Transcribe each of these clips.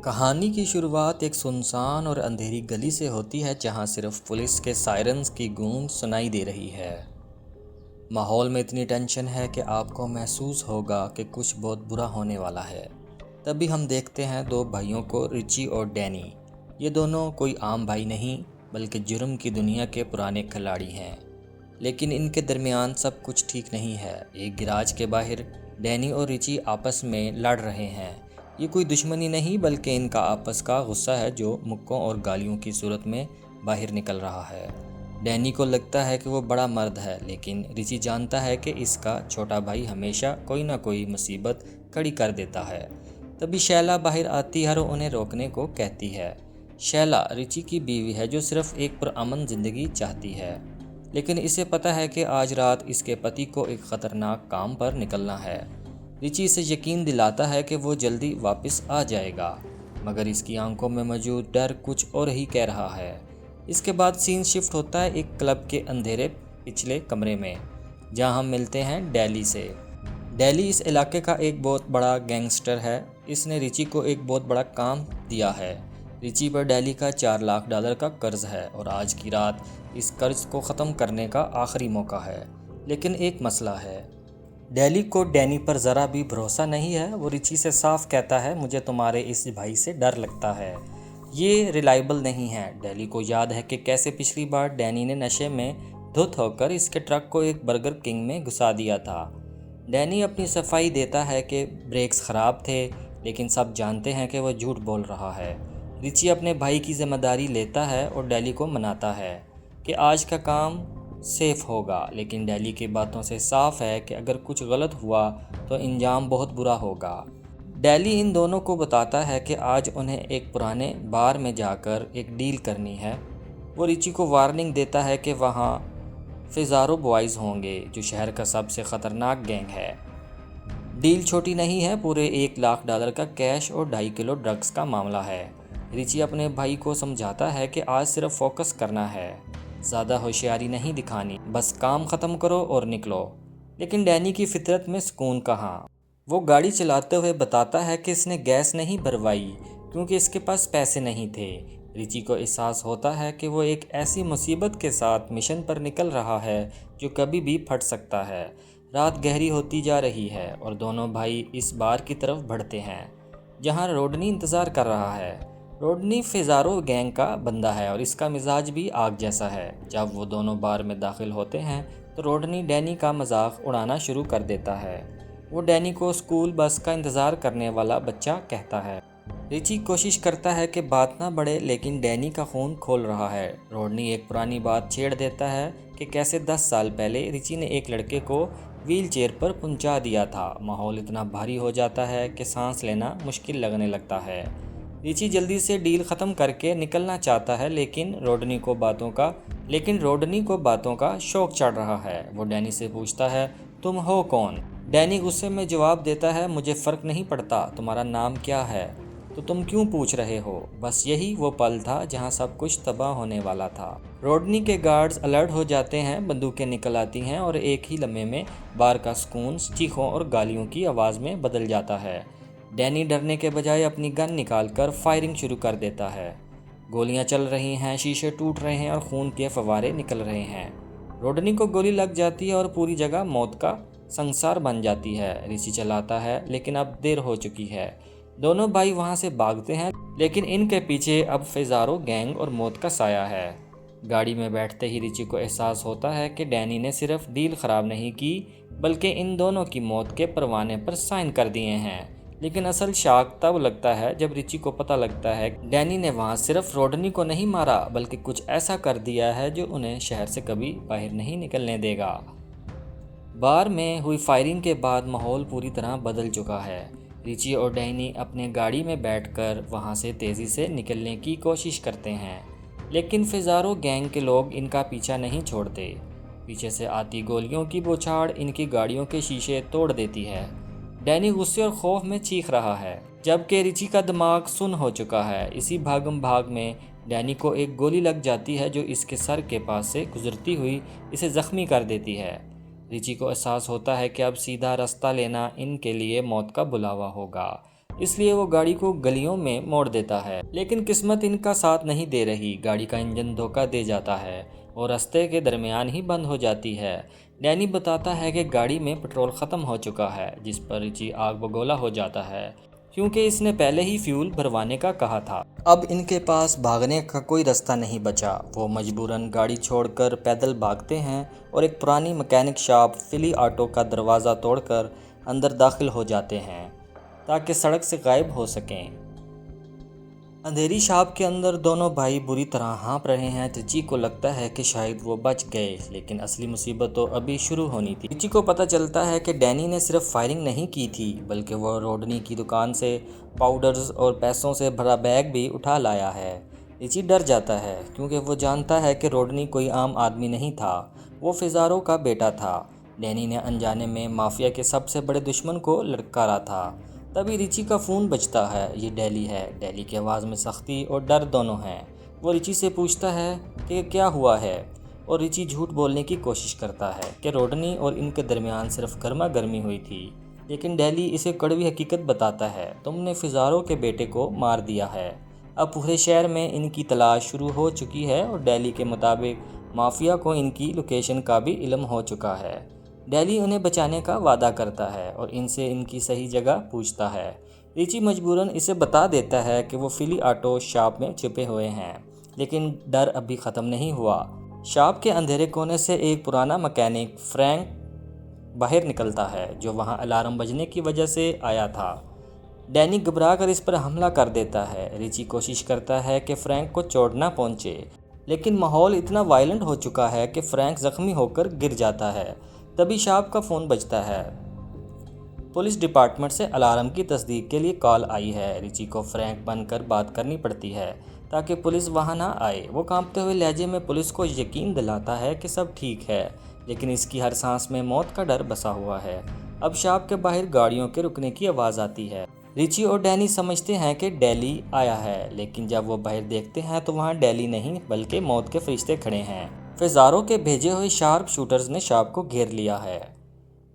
कहानी की शुरुआत एक सुनसान और अंधेरी गली से होती है जहां सिर्फ पुलिस के सायरन्स की गूंज सुनाई दे रही है। माहौल में इतनी टेंशन है कि आपको महसूस होगा कि कुछ बहुत बुरा होने वाला है। तभी हम देखते हैं दो भाइयों को, रिची और डैनी। ये दोनों कोई आम भाई नहीं बल्कि जुर्म की दुनिया के पुराने खिलाड़ी हैं। लेकिन इनके दरमियान सब कुछ ठीक नहीं है। एक गिराज के बाहर डैनी और रिची आपस में लड़ रहे हैं। ये कोई दुश्मनी नहीं बल्कि इनका आपस का गुस्सा है जो मुक्कों और गालियों की सूरत में बाहर निकल रहा है। डैनी को लगता है कि वो बड़ा मर्द है, लेकिन रिची जानता है कि इसका छोटा भाई हमेशा कोई ना कोई मुसीबत खड़ी कर देता है। तभी शैला बाहर आती है और उन्हें रोकने को कहती है। शैला रिची की बीवी है जो सिर्फ एक पुरअमन ज़िंदगी चाहती है, लेकिन इसे पता है कि आज रात इसके पति को एक ख़तरनाक काम पर निकलना है। रिची इसे यकीन दिलाता है कि वो जल्दी वापस आ जाएगा, मगर इसकी आंखों में मौजूद डर कुछ और ही कह रहा है। इसके बाद सीन शिफ्ट होता है एक क्लब के अंधेरे पिछले कमरे में, जहां हम मिलते हैं डैली से। डैली इस इलाके का एक बहुत बड़ा गैंगस्टर है। इसने रिची को एक बहुत बड़ा काम दिया है। रिची पर डैली का $4 लाख का कर्ज है और आज की रात इस कर्ज को ख़त्म करने का आखिरी मौका है। लेकिन एक मसला है। डैली को डैनी पर ज़रा भी भरोसा नहीं है। वो रिची से साफ कहता है, मुझे तुम्हारे इस भाई से डर लगता है, ये रिलायबल नहीं है। डैली को याद है कि कैसे पिछली बार डैनी ने नशे में धुत होकर इसके ट्रक को एक बर्गर किंग में घुसा दिया था। डैनी अपनी सफाई देता है कि ब्रेक्स ख़राब थे, लेकिन सब जानते हैं कि वह झूठ बोल रहा है। रिची अपने भाई की जिम्मेदारी लेता है और डैली को मनाता है कि आज का काम सेफ होगा, लेकिन डैली की बातों से साफ है कि अगर कुछ गलत हुआ तो इंजाम बहुत बुरा होगा। डैली इन दोनों को बताता है कि आज उन्हें एक पुराने बार में जाकर एक डील करनी है। वो रिची को वार्निंग देता है कि वहाँ फिजारो बॉयज़ होंगे जो शहर का सबसे ख़तरनाक गैंग है। डील छोटी नहीं है, पूरे $1 लाख का कैश और 2.5 किलो ड्रग्स का मामला है। रिची अपने भाई को समझाता है कि आज सिर्फ फोकस करना है, ज़्यादा होशियारी नहीं दिखानी, बस काम ख़त्म करो और निकलो। लेकिन डैनी की फितरत में सुकून कहाँ। वो गाड़ी चलाते हुए बताता है कि इसने गैस नहीं भरवाई क्योंकि इसके पास पैसे नहीं थे। रिची को एहसास होता है कि वो एक ऐसी मुसीबत के साथ मिशन पर निकल रहा है जो कभी भी फट सकता है। रात गहरी होती जा रही है और दोनों भाई इस बार की तरफ बढ़ते हैं जहाँ रोडनी इंतज़ार कर रहा है। रोडनी फिजारो गैंग का बंदा है और इसका मिजाज भी आग जैसा है। जब वो दोनों बार में दाखिल होते हैं तो रोडनी डैनी का मजाक उड़ाना शुरू कर देता है। वो डैनी को स्कूल बस का इंतज़ार करने वाला बच्चा कहता है। रिची कोशिश करता है कि बात ना बढ़े, लेकिन डैनी का खून खोल रहा है। रोडनी एक पुरानी बात छेड़ देता है कि कैसे 10 साल पहले रिची ने एक लड़के को व्हील चेयर पर पहुंचा दिया था। माहौल इतना भारी हो जाता है कि सांस लेना मुश्किल लगने लगता है। रिची जल्दी से डील ख़त्म करके निकलना चाहता है, लेकिन रोडनी को बातों का शौक चढ़ रहा है। वो डैनी से पूछता है, तुम हो कौन? डैनी गुस्से में जवाब देता है, मुझे फ़र्क नहीं पड़ता तुम्हारा नाम क्या है, तो तुम क्यों पूछ रहे हो? बस यही वो पल था जहां सब कुछ तबाह होने वाला था। रोडनी के गार्ड्स अलर्ट हो जाते हैं, बंदूकें निकल आती हैं और एक ही लम्हे में बार का सुकून चीखों और गालियों की आवाज़ में बदल जाता है। डैनी डरने के बजाय अपनी गन निकालकर फायरिंग शुरू कर देता है। गोलियां चल रही हैं, शीशे टूट रहे हैं और खून के फव्वारे निकल रहे हैं। रोडनी को गोली लग जाती है और पूरी जगह मौत का संसार बन जाती है। रिची चलाता है, लेकिन अब देर हो चुकी है। दोनों भाई वहां से भागते हैं, लेकिन इनके पीछे अब फिजारो गैंग और मौत का साया है। गाड़ी में बैठते ही रिची को एहसास होता है कि डैनी ने सिर्फ डील ख़राब नहीं की बल्कि इन दोनों की मौत के परवाने पर साइन कर दिए हैं। लेकिन असल शॉक तब लगता है जब रिची को पता लगता है डैनी ने वहाँ सिर्फ रोडनी को नहीं मारा बल्कि कुछ ऐसा कर दिया है जो उन्हें शहर से कभी बाहर नहीं निकलने देगा। बार में हुई फायरिंग के बाद माहौल पूरी तरह बदल चुका है। रिची और डैनी अपने गाड़ी में बैठकर वहाँ से तेज़ी से निकलने की कोशिश करते हैं, लेकिन फिजारो गैंग के लोग इनका पीछा नहीं छोड़ते। पीछे से आती गोलियों की बौछार इनकी गाड़ियों के शीशे तोड़ देती है। डैनी गुस्से और खौफ में चीख रहा है, जबकि रिची का दिमाग सुन्न हो चुका है। इसी भागम भाग में डैनी को एक गोली लग जाती है जो इसके सर के पास से गुजरती हुई इसे ज़ख्मी कर देती है। रिची को एहसास होता है कि अब सीधा रास्ता लेना इनके लिए मौत का बुलावा होगा, इसलिए वो गाड़ी को गलियों में मोड़ देता है। लेकिन किस्मत इनका साथ नहीं दे रही। गाड़ी का इंजन धोखा दे जाता है और रास्ते के दरमियान ही बंद हो जाती है। डैनी बताता है कि गाड़ी में पेट्रोल ख़त्म हो चुका है, जिस पर रिची आग बगोला हो जाता है क्योंकि इसने पहले ही फ्यूल भरवाने का कहा था। अब इनके पास भागने का कोई रास्ता नहीं बचा। वो मजबूरन गाड़ी छोड़कर पैदल भागते हैं और एक पुरानी मैकेनिक शॉप फिली ऑटो का दरवाज़ा तोड़कर अंदर दाखिल हो जाते हैं ताकि सड़क से गायब हो सकें। अंधेरी शॉप के अंदर दोनों भाई बुरी तरह हाँप रहे हैं। रिची को लगता है कि शायद वो बच गए, लेकिन असली मुसीबत तो अभी शुरू होनी थी। रिची को पता चलता है कि डैनी ने सिर्फ फायरिंग नहीं की थी, बल्कि वो रोडनी की दुकान से पाउडर्स और पैसों से भरा बैग भी उठा लाया है। रिची डर जाता है क्योंकि वो जानता है कि रोडनी कोई आम आदमी नहीं था, वो फिजारो का बेटा था। डैनी ने अनजाने में माफिया के सबसे बड़े दुश्मन को लड़कारा था। तभी रिची का फ़ोन बजता है। ये डेली है। डेली की आवाज़ में सख्ती और डर दोनों हैं। वो रिची से पूछता है कि क्या हुआ है, और रिची झूठ बोलने की कोशिश करता है कि रोडनी और इनके दरमियान सिर्फ गर्मा गर्मी हुई थी। लेकिन डेली इसे कड़वी हकीकत बताता है, तुमने फिजारो के बेटे को मार दिया है। अब पूरे शहर में इनकी तलाश शुरू हो चुकी है और डेली के मुताबिक माफिया को इनकी लोकेशन का भी इल्म हो चुका है। डेली उन्हें बचाने का वादा करता है और इनसे इनकी सही जगह पूछता है। रिची मजबूरन इसे बता देता है कि वो फिली ऑटो शॉप में छिपे हुए हैं, लेकिन डर अभी ख़त्म नहीं हुआ। शॉप के अंधेरे कोने से एक पुराना मैकेनिक फ्रैंक बाहर निकलता है, जो वहां अलार्म बजने की वजह से आया था। डैनी घबरा कर इस पर हमला कर देता है। रिची कोशिश करता है कि फ्रैंक को चोट ना पहुंचे, लेकिन माहौल इतना वायलेंट हो चुका है कि फ्रैंक ज़ख्मी होकर गिर जाता है। तभी शॉप का फ़ोन बजता है। पुलिस डिपार्टमेंट से अलार्म की तस्दीक के लिए कॉल आई है। रिची को फ्रैंक बनकर बात करनी पड़ती है ताकि पुलिस वहां ना आए। वो कांपते हुए लहजे में पुलिस को यकीन दिलाता है कि सब ठीक है, लेकिन इसकी हर सांस में मौत का डर बसा हुआ है। अब शॉप के बाहर गाड़ियों के रुकने की आवाज़ आती है। रिची और डैनी समझते हैं कि डेली आया है, लेकिन जब वो बाहर देखते हैं तो वहाँ डेली नहीं बल्कि मौत के फरिश्ते खड़े हैं। फिजारो के भेजे हुए शार्प शूटर्स ने शॉप को घेर लिया है।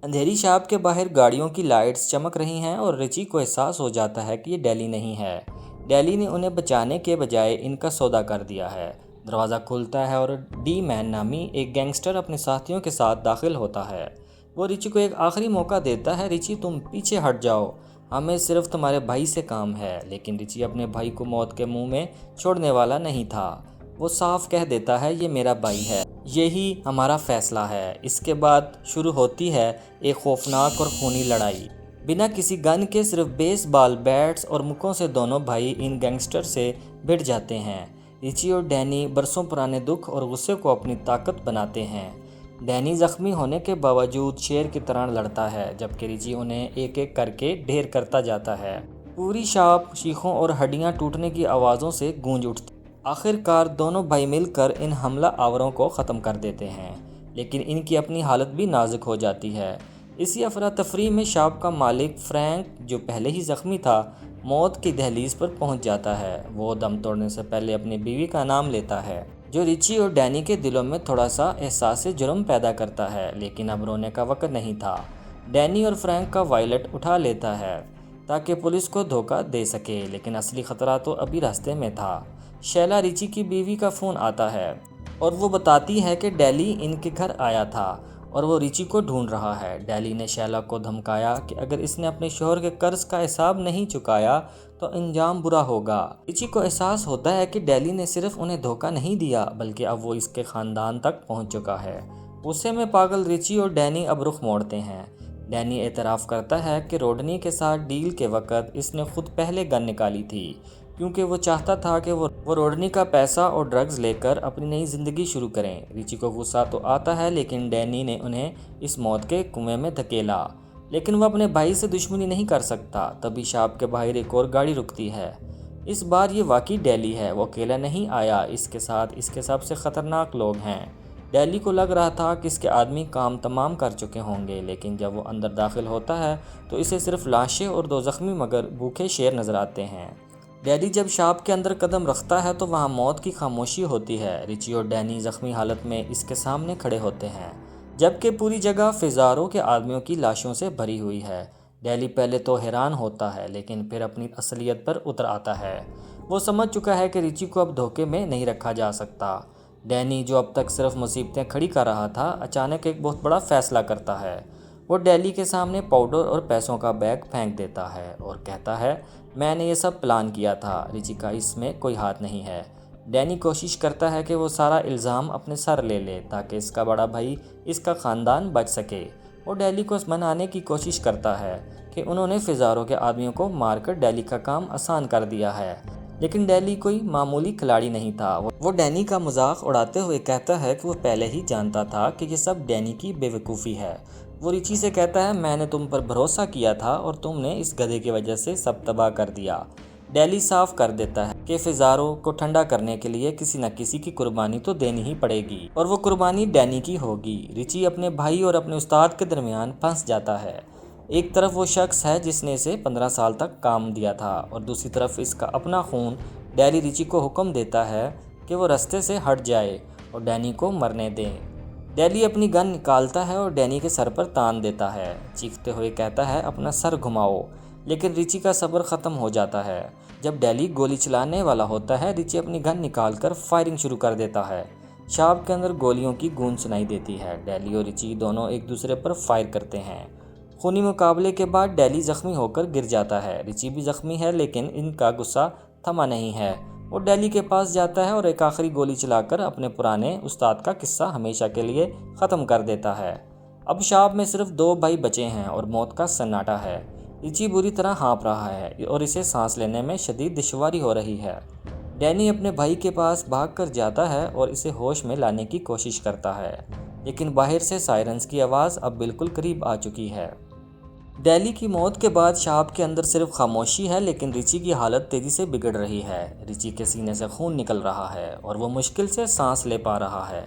अंधेरी शॉप के बाहर गाड़ियों की लाइट्स चमक रही हैं और रिची को एहसास हो जाता है कि ये डेली नहीं है। डेली ने उन्हें बचाने के बजाय इनका सौदा कर दिया है। दरवाज़ा खुलता है और डी मैन नामी एक गैंगस्टर अपने साथियों के साथ दाखिल होता है। वो रिची को एक आखिरी मौका देता है। रिची, तुम पीछे हट जाओ, हमें सिर्फ तुम्हारे भाई से काम है। लेकिन रिची अपने भाई को मौत के मुंह में छोड़ने वाला नहीं था। वो साफ कह देता है, ये मेरा भाई है, यही हमारा फैसला है। इसके बाद शुरू होती है एक खौफनाक और खूनी लड़ाई। बिना किसी गन के सिर्फ बेसबॉल बैट्स और मुक्कों से दोनों भाई इन गैंगस्टर से भिड़ जाते हैं। रिची और डैनी बरसों पुराने दुख और गुस्से को अपनी ताकत बनाते हैं। डैनी जख्मी होने के बावजूद शेर की तरह लड़ता है, जबकि रिची उन्हें एक एक करके ढेर करता जाता है। पूरी शॉप चीखों और हड्डियां टूटने की आवाज़ों से गूंज उठती। आखिरकार दोनों भाई मिलकर इन हमला आवरों को ख़त्म कर देते हैं, लेकिन इनकी अपनी हालत भी नाजुक हो जाती है। इसी अफरा तफरी में शॉप का मालिक फ्रैंक, जो पहले ही ज़ख्मी था, मौत की दहलीज पर पहुंच जाता है। वो दम तोड़ने से पहले अपनी बीवी का नाम लेता है, जो रिची और डैनी के दिलों में थोड़ा सा एहसास जुर्म पैदा करता है। लेकिन अब रोने का वक्त नहीं था। डैनी और फ्रैंक का वायलेट उठा लेता है ताकि पुलिस को धोखा दे सके, लेकिन असली ख़तरा तो अभी रास्ते में था। शैला, रिची की बीवी, का फ़ोन आता है और वो बताती है कि डेली इनके घर आया था और वो रिची को ढूंढ रहा है। डेली ने शैला को धमकाया कि अगर इसने अपने शोहर के कर्ज का हिसाब नहीं चुकाया तो अंजाम बुरा होगा। रिची को एहसास होता है कि डेली ने सिर्फ उन्हें धोखा नहीं दिया, बल्कि अब वो इसके ख़ानदान तक पहुंच चुका है। गुस्से में पागल रिची और डैनी अब रुख मोड़ते हैं। डैनी एतराफ़ करता है कि रोडनी के साथ डील के वक्त इसने खुद पहले गन निकाली थी, क्योंकि वो चाहता था कि वो रोडनी का पैसा और ड्रग्स लेकर अपनी नई ज़िंदगी शुरू करें। रिची को गुस्सा तो आता है, लेकिन डैनी ने उन्हें इस मौत के कुएं में धकेला। लेकिन वह अपने भाई से दुश्मनी नहीं कर सकता। तभी शॉप के बाहर एक और गाड़ी रुकती है। इस बार ये वाकई डेली है। वो अकेला नहीं आया, इसके साथ इसके सबसे ख़तरनाक लोग हैं। डेली को लग रहा था कि इसके आदमी काम तमाम कर चुके होंगे, लेकिन जब वो अंदर दाखिल होता है तो इसे सिर्फ लाशें और दो ज़ख्मी मगर भूखे शेर नज़र आते हैं। डैडी जब शॉप के अंदर कदम रखता है तो वहाँ मौत की खामोशी होती है। रिची और डैनी ज़ख्मी हालत में इसके सामने खड़े होते हैं, जबकि पूरी जगह फिजारों के आदमियों की लाशों से भरी हुई है। डैली पहले तो हैरान होता है लेकिन फिर अपनी असलियत पर उतर आता है। वो समझ चुका है कि रिची को अब धोखे में नहीं रखा जा सकता। डैनी जो अब तक सिर्फ मुसीबतें खड़ी कर रहा था, अचानक एक बहुत बड़ा फैसला करता है। वो डैली के सामने पाउडर और पैसों का बैग फेंक देता है और कहता है, मैंने ये सब प्लान किया था, रिची का इसमें कोई हाथ नहीं है। डैनी कोशिश करता है कि वो सारा इल्ज़ाम अपने सर ले ले ताकि इसका बड़ा भाई, इसका ख़ानदान बच सके। वो डैली को मनाने की कोशिश करता है कि उन्होंने फिजारों के आदमियों को मारकर डैली का काम आसान कर दिया है, लेकिन डैली कोई मामूली खिलाड़ी नहीं था। वो डैनी का मजाक उड़ाते हुए कहता है कि वो पहले ही जानता था कि ये सब डैनी की बेवकूफ़ी है। वो रिची से कहता है, मैंने तुम पर भरोसा किया था और तुमने इस गधे की वजह से सब तबाह कर दिया। डैली साफ कर देता है कि फिजारों को ठंडा करने के लिए किसी न किसी की कुर्बानी तो देनी ही पड़ेगी और वो कुर्बानी डैनी की होगी। रिची अपने भाई और अपने उस्ताद के दरमियान फंस जाता है। एक तरफ वो शख्स है जिसने इसे 15 साल तक काम दिया था और दूसरी तरफ इसका अपना खून। डैनी रिची को हुक्म देता है कि वो रास्ते से हट जाए और डैनी को मरने दें। डैनी अपनी गन निकालता है और डैनी के सर पर तान देता है, चीखते हुए कहता है, अपना सर घुमाओ। लेकिन रिची का सब्र ख़त्म हो जाता है। जब डैनी गोली चलाने वाला होता है, रिची अपनी गन निकालकर फायरिंग शुरू कर देता है। शॉप के अंदर गोलियों की गूंज सुनाई देती है। डैनी और रिची दोनों एक दूसरे पर फायर करते हैं। खूनी मुकाबले के बाद डैनी ज़ख्मी होकर गिर जाता है। रिची भी ज़ख्मी है लेकिन इनका गुस्सा थमा नहीं है। वो डैनी के पास जाता है और एक आखिरी गोली चलाकर अपने पुराने उस्ताद का किस्सा हमेशा के लिए ख़त्म कर देता है। अब शॉप में सिर्फ 2 भाई बचे हैं और मौत का सन्नाटा है। रिची बुरी तरह हाँफ रहा है और इसे सांस लेने में शदीद दुश्वारी हो रही है। डैनी अपने भाई के पास भागकर जाता है और इसे होश में लाने की कोशिश करता है, लेकिन बाहर से सायरन्स की आवाज़ अब बिल्कुल करीब आ चुकी है। डैनी की मौत के बाद शॉप के अंदर सिर्फ खामोशी है, लेकिन रिची की हालत तेज़ी से बिगड़ रही है। रिची के सीने से खून निकल रहा है और वो मुश्किल से सांस ले पा रहा है।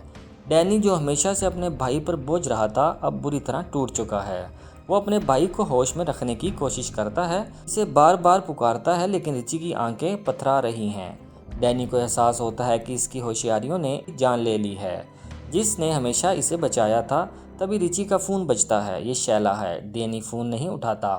डैनी जो हमेशा से अपने भाई पर बोझ रहा था, अब बुरी तरह टूट चुका है। वो अपने भाई को होश में रखने की कोशिश करता है, इसे बार बार पुकारता है, लेकिन रिची की आंखें पथरा रही हैं। डैनी को एहसास होता है कि इसकी होशियारियों ने जान ले ली है, जिसने हमेशा इसे बचाया था। तभी रिची का फ़ोन बजता है। ये शैला है। डैनी फ़ोन नहीं उठाता,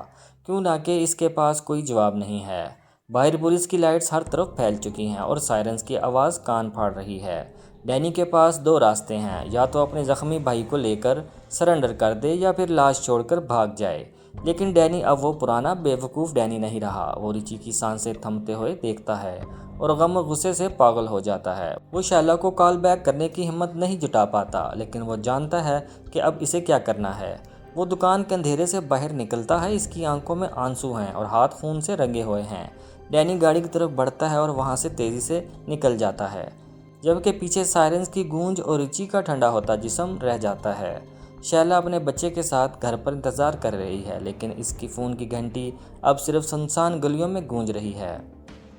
क्यों ना कि इसके पास कोई जवाब नहीं है। बाहर पुलिस की लाइट्स हर तरफ फैल चुकी हैं और सायरन्स की आवाज़ कान फाड़ रही है। डैनी के पास 2 रास्ते हैं, या तो अपने ज़ख्मी भाई को लेकर सरेंडर कर दे या फिर लाश छोड़कर भाग जाए। लेकिन डैनी अब वो पुराना बेवकूफ़ डैनी नहीं रहा। वो रिची की सांसें थमते हुए देखता है और गम और गुस्से से पागल हो जाता है। वो शैला को कॉल बैक करने की हिम्मत नहीं जुटा पाता, लेकिन वो जानता है कि अब इसे क्या करना है। वो दुकान के अंधेरे से बाहर निकलता है। इसकी आंखों में आंसू हैं और हाथ खून से रंगे हुए हैं। डैनी गाड़ी की तरफ बढ़ता है और वहाँ से तेज़ी से निकल जाता है, जबकि पीछे सायरन्स की गूंज और रिची का ठंडा होता जिस्म रह जाता है। शैला अपने बच्चे के साथ घर पर इंतज़ार कर रही है, लेकिन इसकी फ़ोन की घंटी अब सिर्फ सुनसान गलियों में गूंज रही है।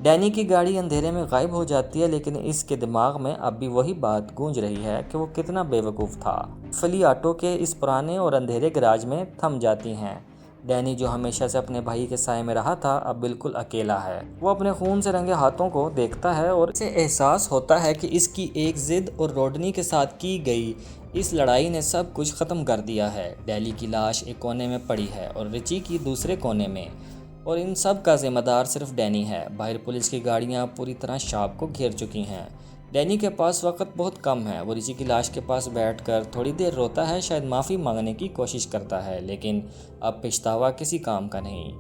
डैनी की गाड़ी अंधेरे में गायब हो जाती है, लेकिन इसके दिमाग में अब भी वही बात गूंज रही है कि वो कितना बेवकूफ़ था। फली ऑटो के इस पुराने और अंधेरे गैराज में थम जाती हैं। डैनी जो हमेशा से अपने भाई के साए में रहा था, अब बिल्कुल अकेला है। वो अपने खून से रंगे हाथों को देखता है और इसे एहसास होता है कि इसकी एक जिद और रोडनी के साथ की गई इस लड़ाई ने सब कुछ ख़त्म कर दिया है। डैनी की लाश एक कोने में पड़ी है और रिची की दूसरे कोने में, और इन सब का जिम्मेदार सिर्फ डैनी है। बाहर पुलिस की गाड़ियाँ पूरी तरह शॉप को घेर चुकी हैं। डैनी के पास वक्त बहुत कम है। वो रिची की लाश के पास बैठकर थोड़ी देर रोता है, शायद माफ़ी मांगने की कोशिश करता है, लेकिन अब पछतावा किसी काम का नहीं।